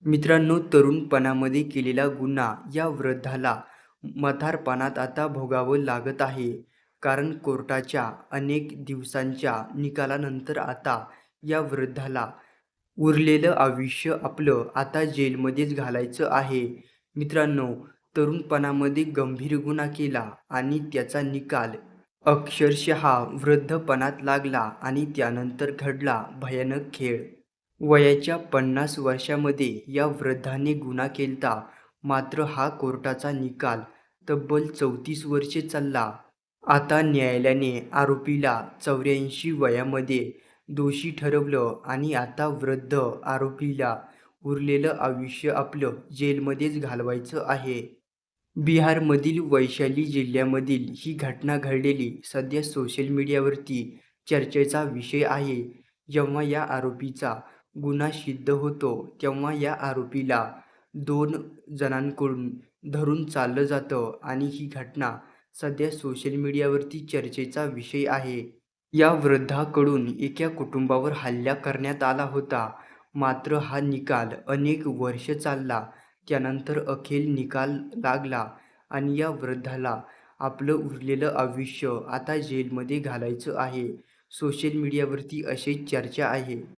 मित्रांनो, तरुणपणामध्ये केलेला गुन्हा या वृद्धाला म्हातारपणात आता भोगावं लागत आहे. कारण कोर्टाच्या अनेक दिवसांच्या निकालानंतर आता या वृद्धाला उरलेलं आयुष्य आपलं आता जेलमध्येच घालायचं आहे. मित्रांनो, तरुणपणामध्ये गंभीर गुन्हा केला आणि त्याचा निकाल अक्षरशः वृद्धपणात लागला आणि त्यानंतर घडला भयानक खेळ. वयाच्या 50 वर्षामध्ये या वृद्धाने गुन्हा केलता, मात्र हा कोर्टाचा निकाल तब्बल 34 वर्षे चालला. आता न्यायालयाने आरोपीला 84 वयामध्ये दोषी ठरवलं आणि आता वृद्ध आरोपीला उरलेलं आयुष्य आपलं जेलमध्येच घालवायचं आहे. बिहारमधील वैशाली जिल्ह्यामधील ही घटना घडलेली सध्या सोशल मीडियावरती चर्चेचा विषय आहे. जेव्हा या आरोपीचा गुन्हा सिद्ध होतो, तेव्हा या आरोपीला 2 जणांकडून धरून चाललं जातं आणि ही घटना सध्या सोशल मीडियावरती चर्चेचा विषय आहे. या वृद्धाकडून एका कुटुंबावर हल्ला करण्यात आला होता. मात्र हा निकाल अनेक वर्ष चालला. त्यानंतर अखेर निकाल लागला आणि या वृद्धाला आपलं उरलेलं आयुष्य आता जेलमध्ये घालायचं आहे. सोशल मीडियावरती अशी चर्चा आहे.